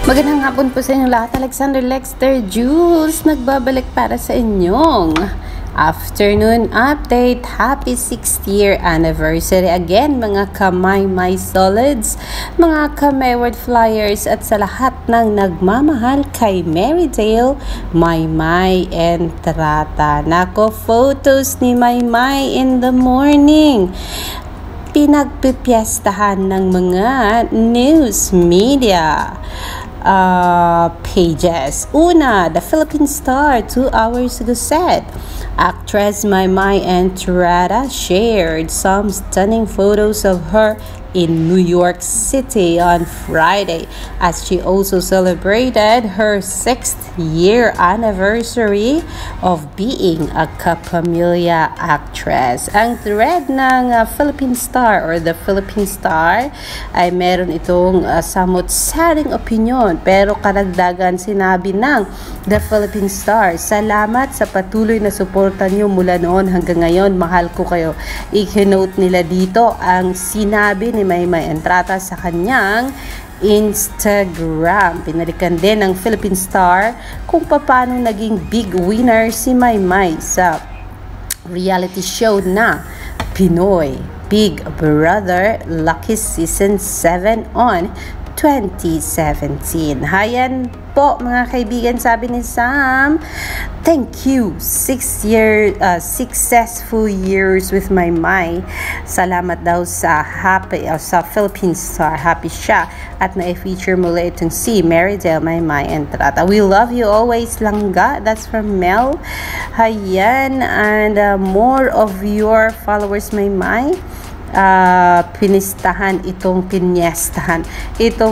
Magandang hapon po sa inyong lahat. Alexander Lexter Jules nagbabalik para sa inyong afternoon update. Happy 6th year anniversary again mga ka-Maymay solids, mga ka-Mayward flyers at sa lahat ng nagmamahal kay Marydale, Maymay and Trata. Nako, photos ni Maymay in the morning. Pinagpipiestahan ng mga news media pages. Una, the Philippine Star 2 hours ago said, actress Maymay and Trata shared some stunning photos of her in New York City on Friday as she also celebrated her 6th year anniversary of being a kapamilya actress. Ang thread ng Philippine Star or the Philippine Star ay meron itong somewhat sading opinion, pero karagdagan sinabi ng the Philippine Star, salamat sa patuloy na suporta nyo mula noon hanggang ngayon, mahal ko kayo. I-kenote nila dito ang sinabi ni Maymay and Trata sa kanyang Instagram. Pinalikan din ng Philippine Star kung paano naging big winner si Maymay sa reality show na Pinoy Big Brother Lucky Season 7 on 2017. Hayan po mga kaibigan, sabi ni Sam, thank you, 6 successful years with Maymay. Salamat daw sa sa Philippine Star, happy siya at na-feature muli itong si Marydale, Maymay and Trata. We love you always, Langga. That's from Mel. Hayan, and more of your followers, Maymay. Piniestahan itong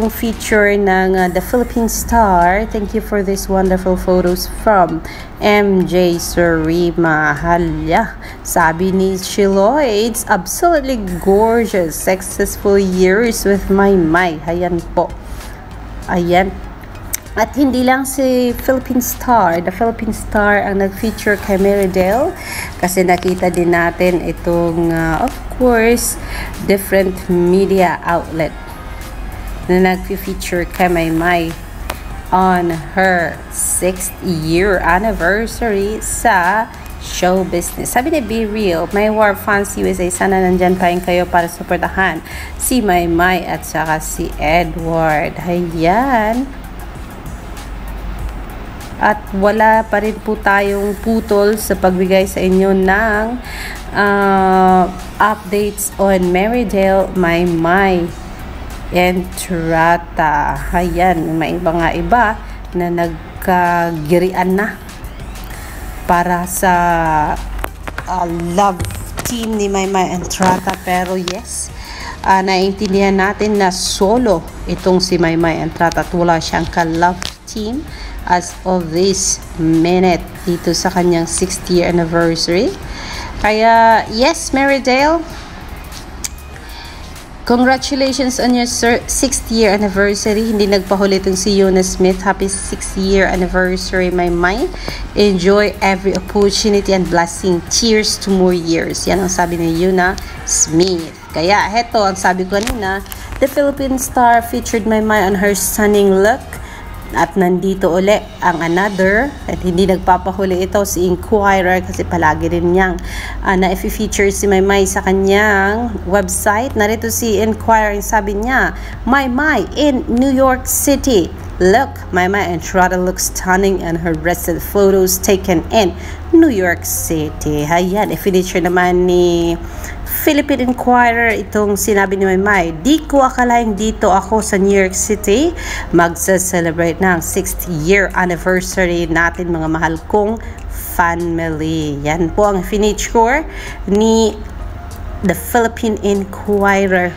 feature ng the Philippine Star. Thank you for these wonderful photos from MJ Surima. Hala, sabi ni Chiloy, it's absolutely gorgeous, successful years with Maymay. Ayan po, ayan. At hindi lang si Philippine Star, the Philippine Star ang nag-feature kay Marydale, kasi nakita din natin itong of course different media outlet na nag-feature kay Maymay on her 6th year anniversary sa show business. Sabi ni Be Real, my War Fans USA, sana nandyan pa rin kayo para suportahan si Maymay at saka si Edward. Ayan. At wala pa rin po tayong putol sa pagbigay sa inyo ng updates on Marydale, Maymay and Trata. Ayan, may iba na nagkagirian na para sa love team ni Maymay and Trata. Pero yes, naiintindihan natin na solo itong si Maymay and Trata at wala siyang ka-love team as of this minute dito sa kanyang 6th year anniversary. Kaya yes, Marydale, congratulations on your 6th year anniversary. Hindi nagpahuli itong si Yuna Smith. Happy 6th year anniversary, Maymay. Enjoy every opportunity and blessing. Cheers to more years. Yan ang sabi ni Yuna Smith. Kaya heto ang sabi ko kanina, the Philippine Star featured Maymay on her stunning look. At nandito uli ang another, at hindi nagpapahuli ito, si Inquirer, kasi palagi rin niyang na-feature si Maymay sa kanyang website. Narito si Inquirer, sabi niya, Maymay in New York City. Look, Maymay and Trata look stunning and her recent photos taken in New York City. Ayan, i-feature naman ni Philippine Inquirer itong sinabi ni Maymay, di ko akalaing dito ako sa New York City magsa-celebrate ng 6th year anniversary natin, mga mahal kong family. Yan po ang feature ni the Philippine Inquirer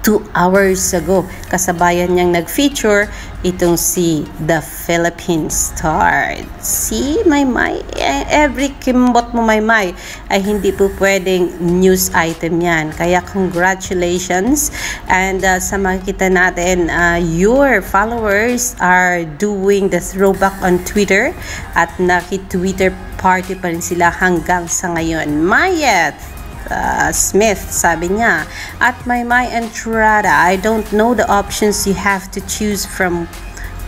2 hours ago. Kasabayan niyang nag-feature itong si the Philippine Star. Si Maymay, every kembot mo Maymay ay hindi po pwedeng news item yan. Kaya congratulations, and sa makikita natin, your followers are doing the throwback on Twitter at naki-Twitter party pa rin sila hanggang sa ngayon. Mayet Smith, sabi niya, at Maymay and Trata, I don't know the options you have to choose from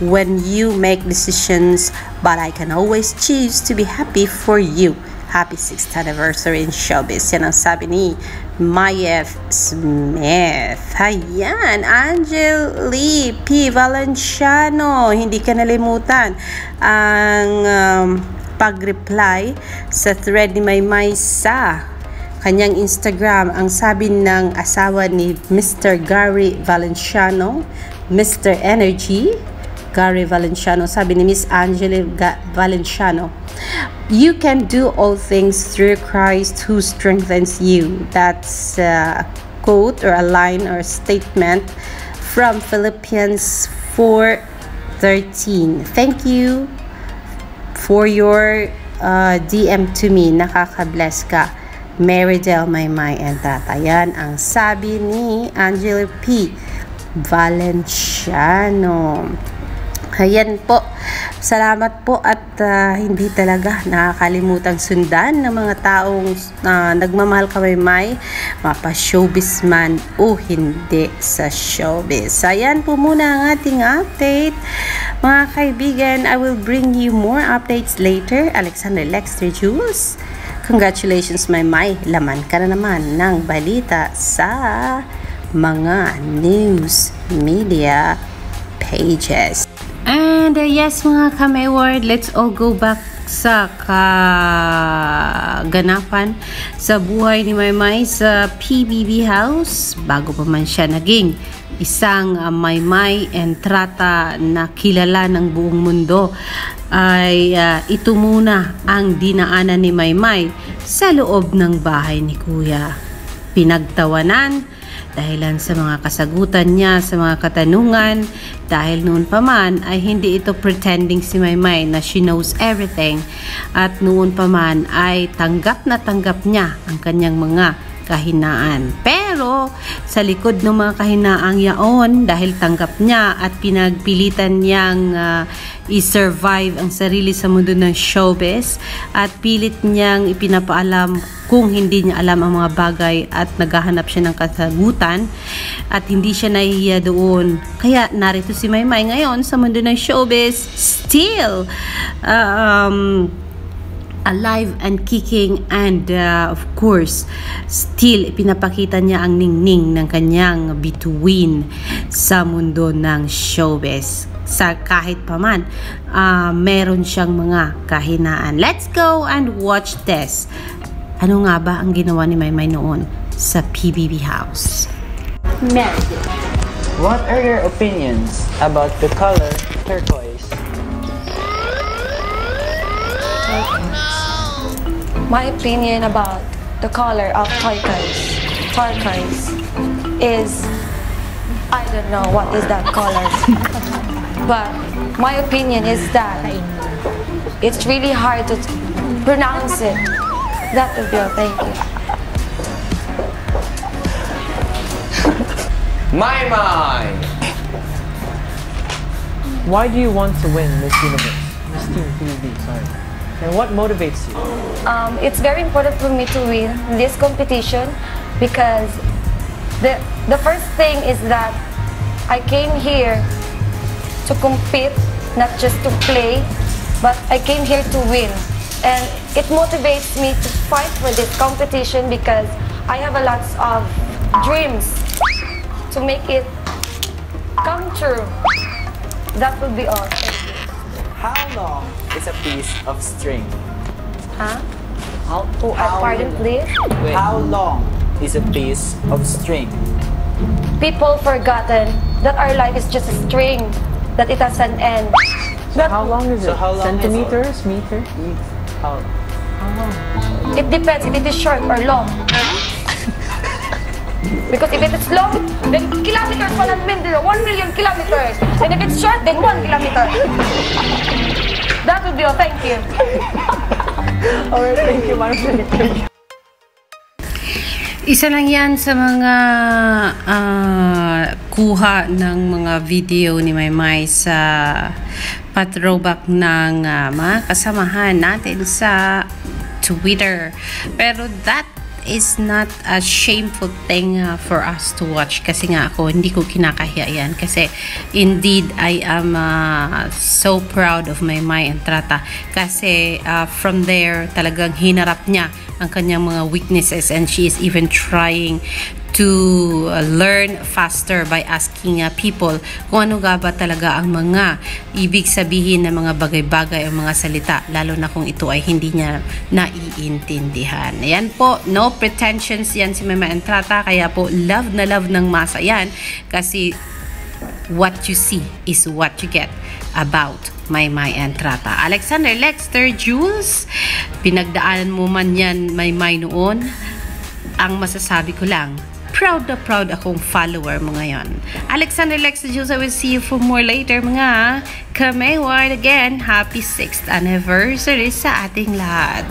when you make decisions, but I can always choose to be happy for you. Happy 6th anniversary in showbiz. Yan ang sabi ni Maymay Smith. Ayan, Angel Lee P. Valenciano. Hindi ka nalimutan ang pag-reply sa thread ni Maymay sa kanyang Instagram. Ang sabi ng asawa ni Mr. Gary Valenciano, Mr. Energy, Gary Valenciano, sabi ni Miss Angela Valenciano, "You can do all things through Christ who strengthens you." That's a quote or a line or a statement from Philippians 4:13. Thank you for your DM to me. Nakaka-bless ka. Marydel, Maymay, and Tata. Yan ang sabi ni Angela P. Valenciano. Ayan po. Salamat po at hindi talaga nakakalimutang sundan ng mga taong nagmamahal ka, Maymay, mapa-showbiz man o hindi sa showbiz. Ayan po muna ang ating update. Mga kaibigan, I will bring you more updates later. Alexander Lexter Jules. Congratulations, Maymay. Laman ka na naman ng balita sa mga news media pages. And yes, mga ka-Mayward, let's all go back sa kaganapan sa buhay ni Maymay sa PBB house bago pa man siya naging isang Maymay entrata na kilala ng buong mundo. Ay ito muna ang dinaanan ni Maymay sa loob ng bahay ni Kuya. Pinagtawanan dahilan sa mga kasagutan niya sa mga katanungan, dahil noon pa man ay hindi ito pretending si Maymay na she knows everything, at noon pa man ay tanggap na tanggap niya ang kanyang mga kahinaan. Pero sa likod ng mga kahinaang yaon, dahil tanggap niya at pinagpilitan niyang i-survive ang sarili sa mundo ng showbiz at pilit niyang ipinapaalam kung hindi niya alam ang mga bagay at naghahanap siya ng kasagutan at hindi siya nahihiya doon. Kaya narito si Maymay ngayon sa mundo ng showbiz, still alive and kicking, and of course still ipinapakita niya ang ningning ng kanyang bituin sa mundo ng showbiz. Sa kahit pa man meron siyang mga kahinaan. Let's go and watch this. Ano nga ba ang ginawa ni Maymay noon sa PBB house? What are your opinions about the color turquoise? My opinion about the color of turquoise is, I don't know what is that color, but my opinion is that it's really hard to pronounce it. That would be all. Thank you. Maymay! Why do you want to win Miss Universe? Miss Team PBB, sorry. And what motivates you? It's very important for me to win this competition because the first thing is that I came here to compete, not just to play, but I came here to win. And it motivates me to fight for this competition because I have a lot of dreams to make it come true. That will be all. Thank you. How long is a piece of string? Huh? How Pardon, please? How long is a piece of string? People forgotten that our life is just a string, that it has an end. So how long is it? So how long Centimeters? Meter? How long? It depends if it is short or long. Because if it is long, then kilometers, 1 million kilometers. And if it's short, then 1 kilometer. That would be all. Thank you. Alright, thank you, Ma'am. Isa lang yan sa mga kuha ng mga video ni Maymay sa patrobak ng mga kasamahan natin sa Twitter. Pero that is not a shameful thing for us to watch kasi nga ako hindi ko kinakahiya yan kasi indeed I am so proud of Maymay Entrata kasi from there talagang hinarap niya ang kanyang mga weaknesses and she is even trying to learn faster by asking people kung ano nga ba talaga ang mga ibig sabihin ng mga bagay-bagay o mga salita, lalo na kung ito ay hindi niya naiintindihan. Ayan po, no pretensions yan si Maymay Entrata, kaya po love na love ng masa yan kasi what you see is what you get about Maymay Entrata. Alexander Lexter Jules, pinagdaanan mo man yan Maymay noon, ang masasabi ko lang, proud na proud akong follower mo ngayon. Alexander Lexter Jules, I will see you for more later mga kamayward. Again, happy 6th anniversary sa ating lahat.